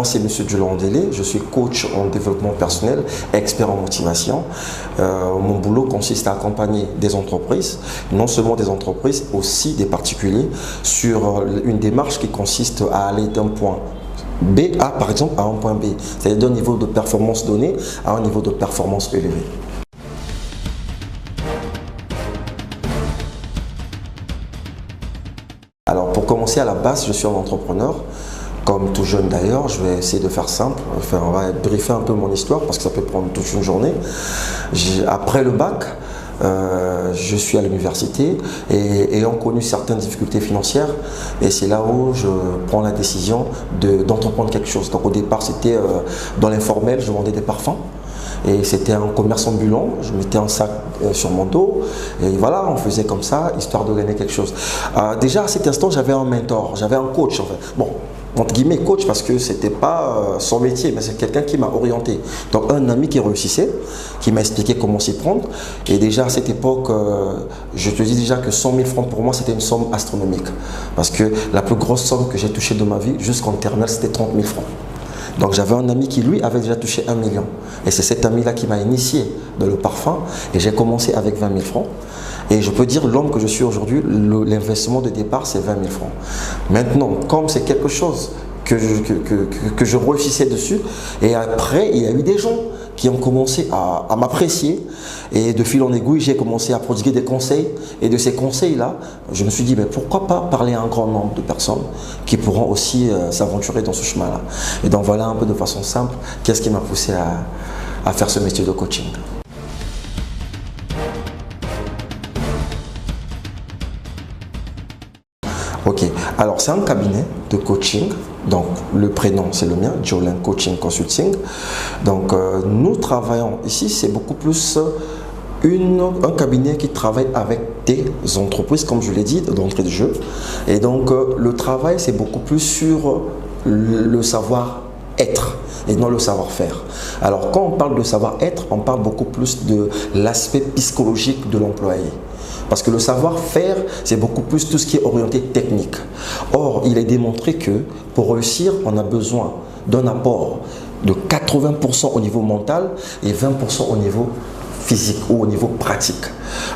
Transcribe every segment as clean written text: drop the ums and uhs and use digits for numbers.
c'est M. Djolondele, je suis coach en développement personnel, expert en motivation. Mon boulot consiste à accompagner des entreprises, non seulement des entreprises, aussi des particuliers, sur une démarche qui consiste à aller d'un point B à, par exemple, à un point B, c'est-à-dire d'un niveau de performance donné à un niveau de performance élevé. Alors pour commencer à la base, je suis un entrepreneur, comme tout jeune d'ailleurs. Je vais essayer de faire simple, enfin, on va briefer un peu mon histoire parce que ça peut prendre toute une journée. Après le bac, je suis à l'université et ayant connu certaines difficultés financières, et c'est là où je prends la décision d'entreprendre quelque chose. Donc au départ c'était dans l'informel, je vendais des parfums. Et c'était un commerce ambulant, je mettais un sac sur mon dos et voilà, on faisait comme ça, histoire de gagner quelque chose. Déjà à cet instant, j'avais un mentor, j'avais un coach en fait. Bon, entre guillemets coach parce que c'était pas son métier, mais c'est quelqu'un qui m'a orienté. Donc un ami qui réussissait, qui m'a expliqué comment s'y prendre. Et déjà à cette époque, je te dis déjà que 100 000 francs pour moi, c'était une somme astronomique. Parce que la plus grosse somme que j'ai touchée de ma vie, jusqu'en terminale, c'était 30 000 francs. Donc j'avais un ami qui lui avait déjà touché 1 million. Et c'est cet ami-là qui m'a initié dans le parfum. Et j'ai commencé avec 20 000 francs. Et je peux dire, l'homme que je suis aujourd'hui, l'investissement de départ, c'est 20 000 francs. Maintenant, comme c'est quelque chose que je réussissais dessus, et après, il y a eu des gens qui ont commencé à m'apprécier. Et de fil en aiguille, j'ai commencé à prodiguer des conseils. Et de ces conseils-là, je me suis dit, mais pourquoi pas parler à un grand nombre de personnes qui pourront aussi s'aventurer dans ce chemin-là. Et donc voilà un peu de façon simple, qu'est-ce qui m'a poussé à faire ce métier de coaching. Ok, alors c'est un cabinet de coaching, donc le prénom c'est le mien, Jolin Coaching Consulting. Donc nous travaillons ici, c'est beaucoup plus un cabinet qui travaille avec des entreprises, comme je l'ai dit d'entrée de jeu. Et donc le travail c'est beaucoup plus sur le savoir-être et non le savoir-faire. Alors quand on parle de savoir-être, on parle beaucoup plus de l'aspect psychologique de l'employé. Parce que le savoir-faire, c'est beaucoup plus tout ce qui est orienté technique. Or, il est démontré que pour réussir, on a besoin d'un apport de 80% au niveau mental et 20% au niveau physique ou au niveau pratique.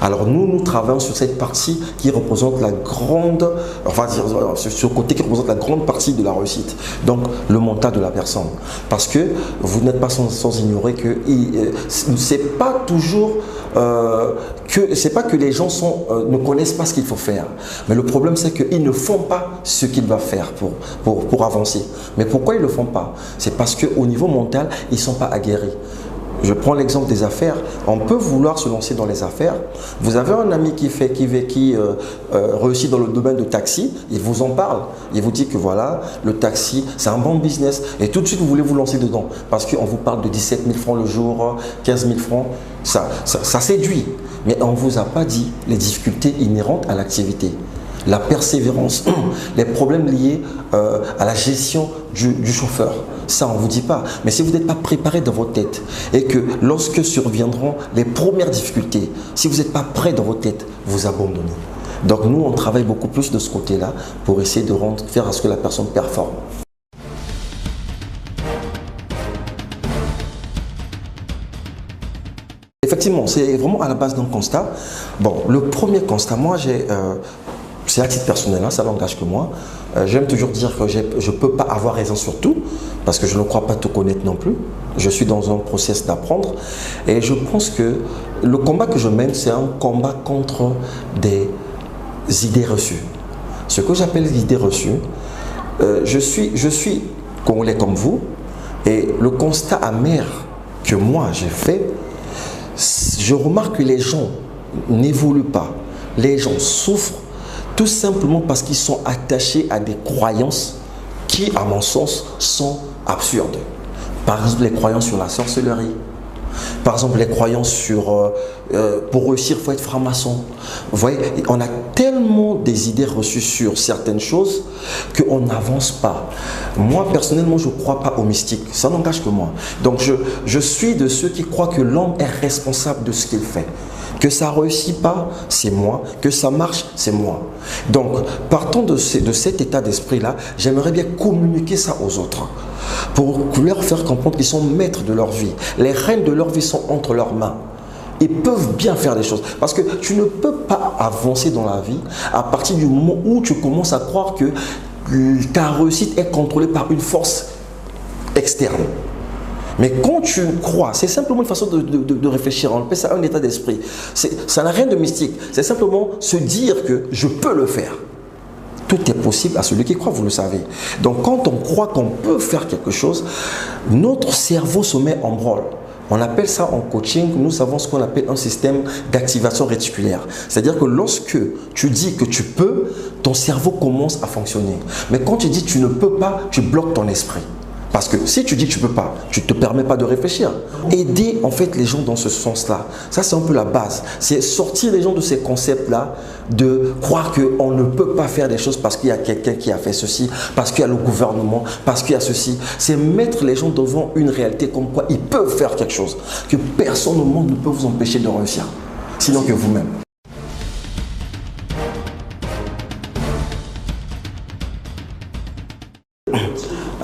Alors nous travaillons sur cette partie qui représente la grande, enfin sur le côté qui représente la grande partie de la réussite. Donc le mental de la personne. Parce que vous n'êtes pas sans ignorer que c'est pas toujours c'est pas que les gens ne connaissent pas ce qu'il faut faire. Mais le problème c'est qu'ils ne font pas ce qu'ils doivent faire pour avancer. Mais pourquoi ils ne le font pas? C'est parce qu'au niveau mental, ils ne sont pas aguerris. Je prends l'exemple des affaires. On peut vouloir se lancer dans les affaires. Vous avez un ami qui réussit dans le domaine de taxi. Il vous en parle. Il vous dit que voilà, le taxi, c'est un bon business. Et tout de suite, vous voulez vous lancer dedans. Parce qu'on vous parle de 17 000 francs le jour, 15 000 francs. Ça séduit. Mais on ne vous a pas dit les difficultés inhérentes à l'activité. La persévérance, les problèmes liés à la gestion du chauffeur. Ça, on ne vous dit pas. Mais si vous n'êtes pas préparé dans votre tête et que lorsque surviendront les premières difficultés, si vous n'êtes pas prêt dans votre tête, vous abandonnez. Donc nous, on travaille beaucoup plus de ce côté-là pour essayer de faire à ce que la personne performe. Effectivement, c'est vraiment à la base d'un constat. Bon, le premier constat, moi, c'est à titre personnel, hein, ça n'engage que moi. J'aime toujours dire que je ne peux pas avoir raison sur tout, parce que je ne crois pas tout connaître non plus. Je suis dans un process d'apprendre. Et je pense que le combat que je mène, c'est un combat contre des idées reçues. Ce que j'appelle les idées reçues, je suis congolais comme vous, et le constat amer que moi j'ai fait, je remarque que les gens n'évoluent pas. Les gens souffrent tout simplement parce qu'ils sont attachés à des croyances qui, à mon sens, sont absurdes. Par exemple, les croyances sur la sorcellerie. Par exemple, les croyances sur pour réussir, il faut être franc-maçon. Vous voyez, on a tellement des idées reçues sur certaines choses qu'on n'avance pas. Moi, personnellement, je ne crois pas au mystique. Ça n'engage que moi. Donc, je suis de ceux qui croient que l'homme est responsable de ce qu'il fait. Que ça ne réussit pas, c'est moi. Que ça marche, c'est moi. Donc, partant de cet état d'esprit-là, j'aimerais bien communiquer ça aux autres. pour leur faire comprendre qu'ils sont maîtres de leur vie. Les rênes de leur vie sont entre leurs mains. Ils peuvent bien faire des choses. Parce que tu ne peux pas avancer dans la vie à partir du moment où tu commences à croire que ta réussite est contrôlée par une force externe. Mais quand tu crois, c'est simplement une façon de réfléchir, on appelle ça un état d'esprit. Ça n'a rien de mystique, c'est simplement se dire que je peux le faire. Tout est possible à celui qui croit, vous le savez. Donc quand on croit qu'on peut faire quelque chose, notre cerveau se met en branle. On appelle ça en coaching, nous avons ce qu'on appelle un système d'activation réticulaire. C'est-à-dire que lorsque tu dis que tu peux, ton cerveau commence à fonctionner. Mais quand tu dis tu ne peux pas, tu bloques ton esprit. Parce que si tu dis que tu ne peux pas, tu ne te permets pas de réfléchir. Aider en fait les gens dans ce sens-là, ça c'est un peu la base. C'est sortir les gens de ces concepts-là, de croire qu'on ne peut pas faire des choses parce qu'il y a quelqu'un qui a fait ceci, parce qu'il y a le gouvernement, parce qu'il y a ceci. C'est mettre les gens devant une réalité comme quoi ils peuvent faire quelque chose, que personne au monde ne peut vous empêcher de réussir, sinon que vous-même.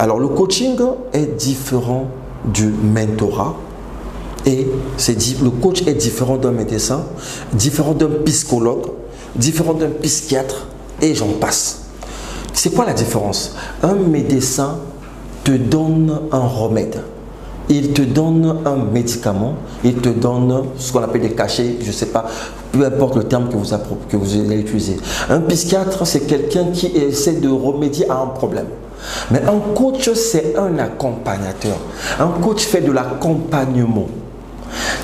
Alors le coaching est différent du mentorat et le coach est différent d'un médecin, différent d'un psychologue, différent d'un psychiatre et j'en passe. C'est quoi la différence? Un médecin te donne un remède, il te donne un médicament, il te donne ce qu'on appelle des cachets, je ne sais pas, peu importe le terme que vous allez utiliser. Un psychiatre, c'est quelqu'un qui essaie de remédier à un problème. Mais un coach, c'est un accompagnateur. Un coach fait de l'accompagnement.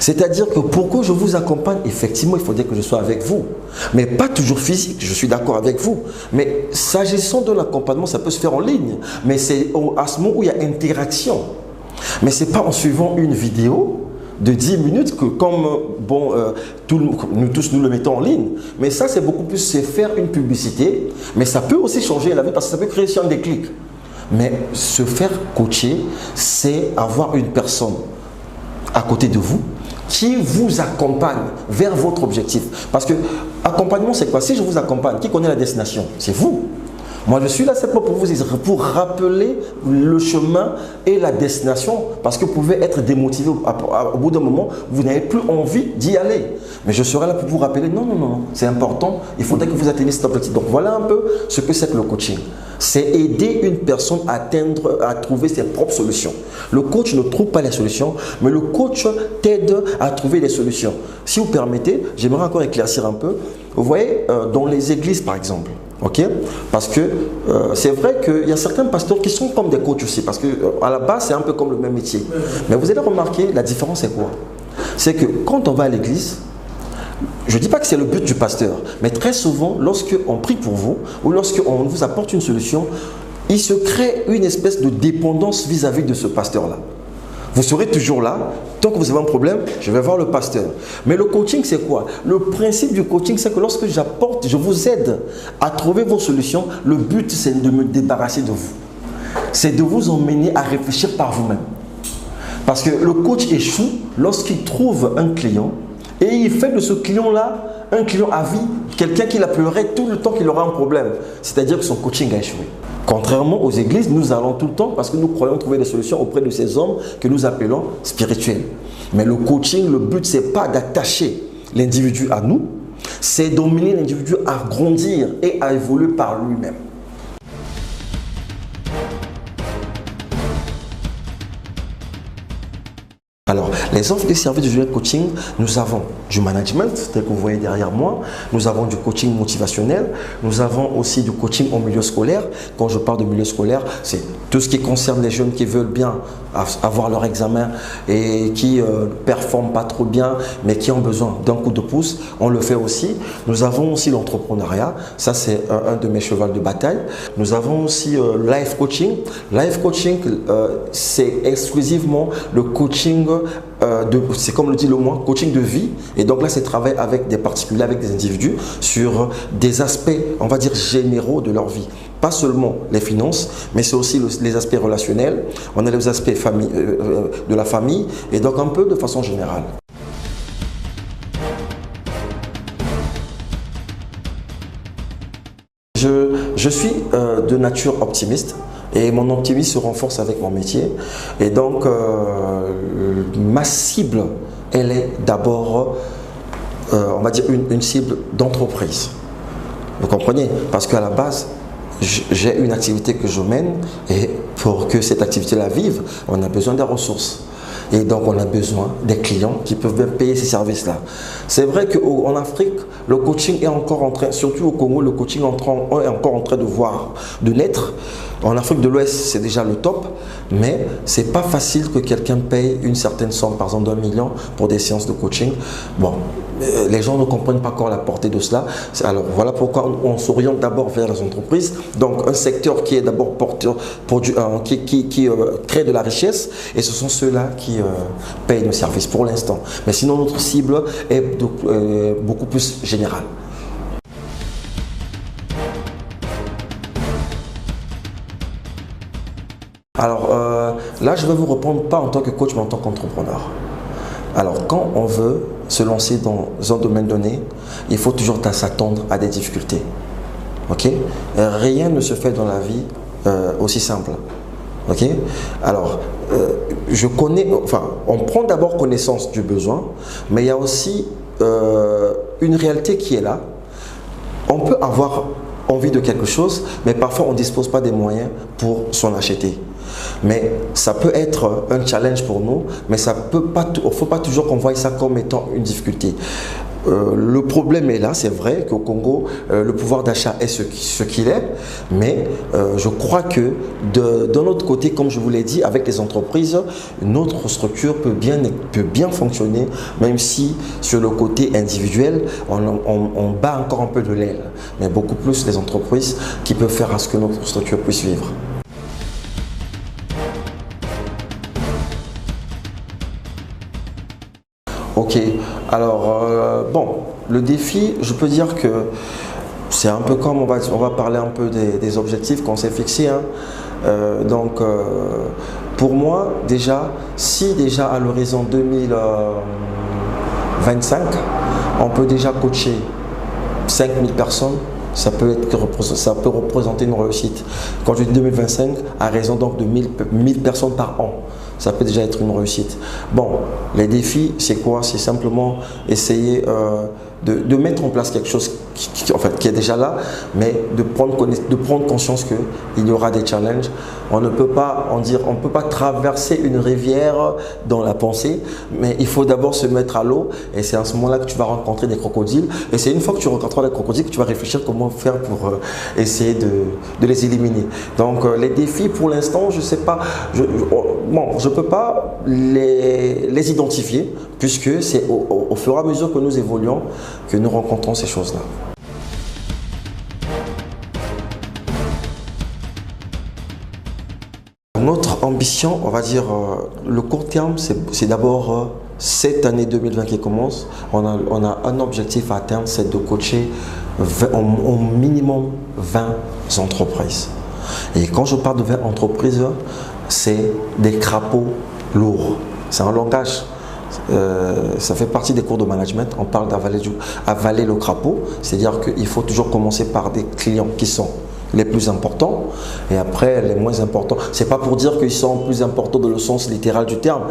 C'est-à-dire que pour que je vous accompagne, effectivement, il faudrait que je sois avec vous. Mais pas toujours physique, je suis d'accord avec vous. Mais s'agissant de l'accompagnement, ça peut se faire en ligne. Mais c'est à ce moment où il y a interaction. Mais ce n'est pas en suivant une vidéo de 10 minutes que comme nous tous nous le mettons en ligne. Mais ça, c'est beaucoup plus c'est faire une publicité. Mais ça peut aussi changer la vie parce que ça peut créer un déclic. Mais se faire coacher, c'est avoir une personne à côté de vous qui vous accompagne vers votre objectif. Parce que accompagnement, c'est quoi? Si je vous accompagne, qui connaît la destination? C'est vous. Moi, je suis là simplement pour rappeler le chemin et la destination parce que vous pouvez être démotivé au bout d'un moment, vous n'avez plus envie d'y aller. Mais je serai là pour vous rappeler, non, non, non, c'est important, il faudrait que vous atteigniez cet objectif. Donc, voilà un peu ce que c'est que le coaching. C'est aider une personne à trouver ses propres solutions. Le coach ne trouve pas les solutions, mais le coach t'aide à trouver les solutions. Si vous permettez, j'aimerais encore éclaircir un peu. Vous voyez, dans les églises, par exemple, ok, parce que c'est vrai qu'il y a certains pasteurs qui sont comme des coachs aussi, parce qu'à la base, c'est un peu comme le même métier. Mais vous allez remarquer, la différence c'est quoi? C'est que quand on va à l'église, je ne dis pas que c'est le but du pasteur, mais très souvent, lorsqu'on prie pour vous, ou lorsqu'on vous apporte une solution, il se crée une espèce de dépendance vis-à-vis de ce pasteur-là. Vous serez toujours là, tant que vous avez un problème, je vais voir le pasteur. Mais le coaching, c'est quoi? Le principe du coaching, c'est que lorsque je vous aide à trouver vos solutions, le but, c'est de me débarrasser de vous. C'est de vous emmener à réfléchir par vous-même. Parce que le coach échoue lorsqu'il trouve un client et il fait de ce client-là un client à vie, quelqu'un qui l'appellerait tout le temps qu'il aura un problème. C'est-à-dire que son coaching a échoué. Contrairement aux églises, nous allons tout le temps parce que nous croyons trouver des solutions auprès de ces hommes que nous appelons spirituels. Mais le coaching, le but, ce n'est pas d'attacher l'individu à nous, c'est d'emmener l'individu à grandir et à évoluer par lui-même. Alors, les offres et services du coaching, nous avons du management, tel que vous voyez derrière moi, nous avons du coaching motivationnel, nous avons aussi du coaching en milieu scolaire. Quand je parle de milieu scolaire, c'est tout ce qui concerne les jeunes qui veulent bien avoir leur examen et qui ne performent pas trop bien, mais qui ont besoin d'un coup de pouce. On le fait aussi. Nous avons aussi l'entrepreneuriat, ça c'est un de mes chevals de bataille. Nous avons aussi life coaching. Life coaching, c'est exclusivement le coaching c'est comme le dit le mot, coaching de vie. Et donc là, c'est travailler avec des particuliers, avec des individus sur des aspects, on va dire, généraux de leur vie. Pas seulement les finances, mais c'est aussi les aspects relationnels. On a les aspects de la famille et donc un peu de façon générale. Je suis de nature optimiste. Et mon optimisme se renforce avec mon métier. Et donc, ma cible, elle est d'abord, on va dire, une cible d'entreprise. Vous comprenez? Parce qu'à la base, j'ai une activité que je mène et pour que cette activité-là vive, on a besoin des ressources. Et donc, on a besoin des clients qui peuvent bien payer ces services-là. C'est vrai qu'en Afrique, le coaching est encore en train, surtout au Congo, le coaching est encore en train de naître. En Afrique de l'Ouest, c'est déjà le top, mais ce n'est pas facile que quelqu'un paye une certaine somme, par exemple d'1 million pour des séances de coaching. Bon, les gens ne comprennent pas encore la portée de cela. Alors voilà pourquoi on s'oriente d'abord vers les entreprises. Donc un secteur qui est d'abord porteur, qui crée de la richesse, et ce sont ceux-là qui payent nos services pour l'instant. Mais sinon notre cible est beaucoup plus générale. Alors là, je vais vous répondre pas en tant que coach, mais en tant qu'entrepreneur. Alors, quand on veut se lancer dans un domaine donné, il faut toujours s'attendre à des difficultés. Ok? Rien ne se fait dans la vie aussi simple. Ok? Alors, on prend d'abord connaissance du besoin, mais il y a aussi une réalité qui est là. On peut avoir envie de quelque chose, mais parfois on ne dispose pas des moyens pour s'en acheter. Mais ça peut être un challenge pour nous, mais il ne faut pas toujours qu'on voie ça comme étant une difficulté. Le problème est là, c'est vrai qu'au Congo, le pouvoir d'achat est ce qu'il est, mais je crois que de notre côté, comme je vous l'ai dit, avec les entreprises, notre structure peut bien fonctionner, même si sur le côté individuel, on bat encore un peu de l'aile, mais beaucoup plus les entreprises qui peuvent faire à ce que notre structure puisse vivre. Ok, alors bon, le défi, je peux dire que c'est un peu comme on va parler un peu des objectifs qu'on s'est fixés. Hein. Pour moi, si déjà à l'horizon 2025, on peut déjà coacher 5000 personnes, ça peut représenter une réussite. Quand je dis 2025, à raison donc de 1000 personnes par an. Ça peut déjà être une réussite. Bon, les défis, c'est quoi? C'est simplement essayer de mettre en place quelque chose qui est déjà là, mais de prendre conscience qu'il y aura des challenges. On ne peut pas traverser une rivière dans la pensée, mais il faut d'abord se mettre à l'eau, et c'est à ce moment-là que tu vas rencontrer des crocodiles. Et c'est une fois que tu rencontreras des crocodiles que tu vas réfléchir comment faire pour essayer de les éliminer. Donc les défis, pour l'instant, je ne sais pas. Je ne peux pas les identifier, puisque c'est au fur et à mesure que nous évoluons que nous rencontrons ces choses-là. Notre ambition, on va dire, le court terme, c'est d'abord cette année 2020 qui commence. On a un objectif à atteindre, c'est de coacher au minimum 20 entreprises. Et quand je parle de 20 entreprises, c'est des crapauds lourds. C'est un langage. Ça fait partie des cours de management. On parle d'avaler le crapaud. C'est-à-dire qu'il faut toujours commencer par des clients qui sont les plus importants et après les moins importants. C'est pas pour dire qu'ils sont plus importants dans le sens littéral du terme.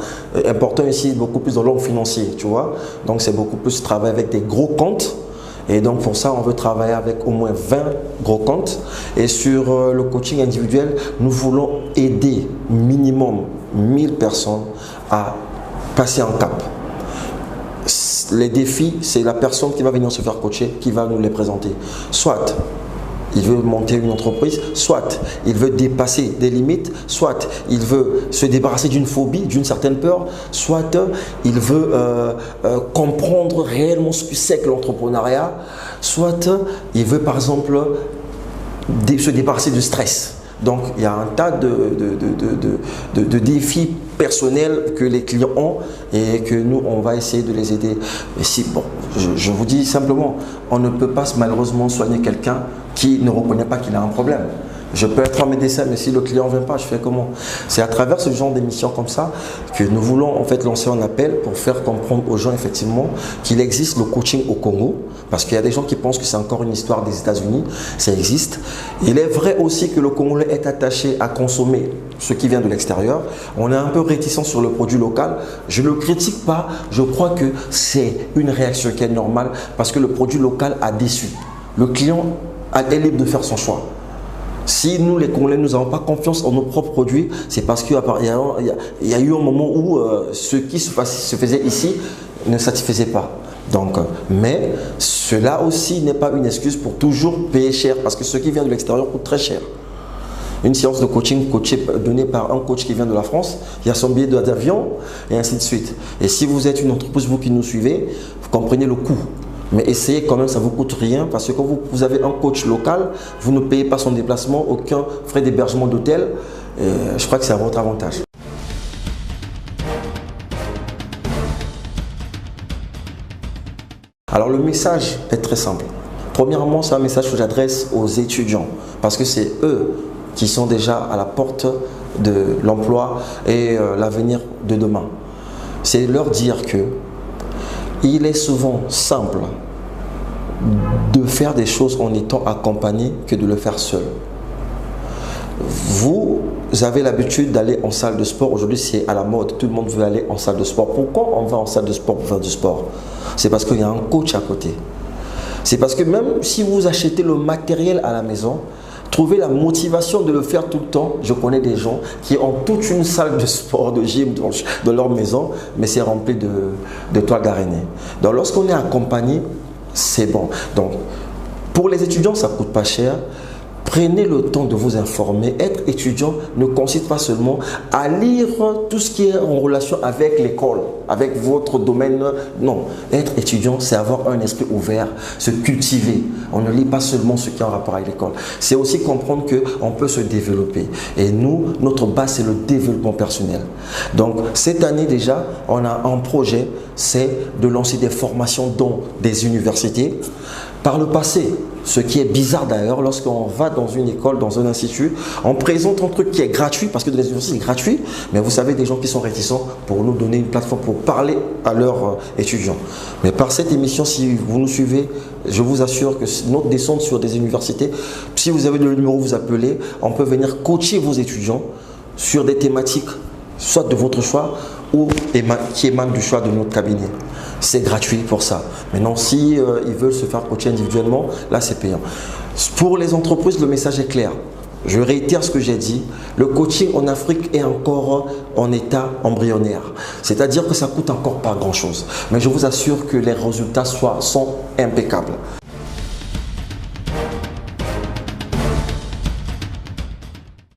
Important ici, beaucoup plus dans l'ordre financier, tu vois. Donc c'est beaucoup plus travailler avec des gros comptes. Et donc pour ça, on veut travailler avec au moins 20 gros comptes. Et sur le coaching individuel, nous voulons aider minimum 1000 personnes à passer un cap. Les défis, c'est la personne qui va venir se faire coacher qui va nous les présenter. Soit il veut monter une entreprise, soit il veut dépasser des limites, soit il veut se débarrasser d'une phobie, d'une certaine peur, soit il veut comprendre réellement ce que c'est que l'entrepreneuriat, soit il veut par exemple se débarrasser du stress. Donc il y a un tas de défis personnels que les clients ont et que nous on va essayer de les aider. Mais si, bon, je vous dis simplement, on ne peut pas malheureusement soigner quelqu'un qui ne reconnaît pas qu'il a un problème. Je peux être un médecin, mais si le client ne vient pas, je fais comment? C'est à travers ce genre d'émissions comme ça que nous voulons en fait lancer un appel pour faire comprendre aux gens effectivement qu'il existe le coaching au Congo, parce qu'il y a des gens qui pensent que c'est encore une histoire des États-Unis. Ça existe. Il est vrai aussi que le Congolais est attaché à consommer ce qui vient de l'extérieur. On est un peu réticent sur le produit local. Je ne le critique pas. Je crois que c'est une réaction qui est normale parce que le produit local a déçu. Le client est libre de faire son choix. Si nous, les Congolais, nous n'avons pas confiance en nos propres produits, c'est parce qu'il y a eu un moment où ce qui se faisait ici ne satisfaisait pas. Donc, mais cela aussi n'est pas une excuse pour toujours payer cher parce que ce qui vient de l'extérieur coûte très cher. Une séance de coaching donnée par un coach qui vient de la France, il y a son billet d'avion et ainsi de suite. Et si vous êtes une entreprise, vous qui nous suivez, vous comprenez le coût. Mais essayez quand même, ça ne vous coûte rien parce que quand vous avez un coach local, vous ne payez pas son déplacement, aucun frais d'hébergement d'hôtel. Je crois que c'est à votre avantage. Alors le message est très simple. Premièrement, c'est un message que j'adresse aux étudiants parce que c'est eux qui sont déjà à la porte de l'emploi et l'avenir de demain. C'est leur dire que il est souvent simple de faire des choses en étant accompagné que de le faire seul. Vous avez l'habitude d'aller en salle de sport. Aujourd'hui, c'est à la mode. Tout le monde veut aller en salle de sport. Pourquoi on va en salle de sport pour faire du sport? C'est parce qu'il y a un coach à côté. C'est parce que même si vous achetez le matériel à la maison, trouver la motivation de le faire tout le temps. Je connais des gens qui ont toute une salle de sport, de gym dans leur maison, mais c'est rempli de toiles d'araignée. Donc lorsqu'on est accompagné, c'est bon. Donc pour les étudiants, ça ne coûte pas cher. Prenez le temps de vous informer. Être étudiant ne consiste pas seulement à lire tout ce qui est en relation avec l'école, avec votre domaine. Non, être étudiant, c'est avoir un esprit ouvert, se cultiver. On ne lit pas seulement ce qui est en rapport avec l'école. C'est aussi comprendre qu'on peut se développer. Et nous, notre base, c'est le développement personnel. Donc, cette année déjà, on a un projet, c'est de lancer des formations dans des universités. Par le passé, ce qui est bizarre d'ailleurs, lorsqu'on va dans une école, dans un institut, on présente un truc qui est gratuit, parce que dans les universités c'est gratuit, mais vous savez, des gens qui sont réticents pour nous donner une plateforme pour parler à leurs étudiants. Mais par cette émission, si vous nous suivez, je vous assure que notre descente sur des universités, si vous avez le numéro, vous appelez, on peut venir coacher vos étudiants sur des thématiques, soit de votre choix, ou qui émanent du choix de notre cabinet. C'est gratuit pour ça. Maintenant, si ils veulent se faire coacher individuellement, là c'est payant. Pour les entreprises, le message est clair. Je réitère ce que j'ai dit. Le coaching en Afrique est encore en état embryonnaire. C'est-à-dire que ça coûte encore pas grand-chose. Mais je vous assure que les résultats sont impeccables.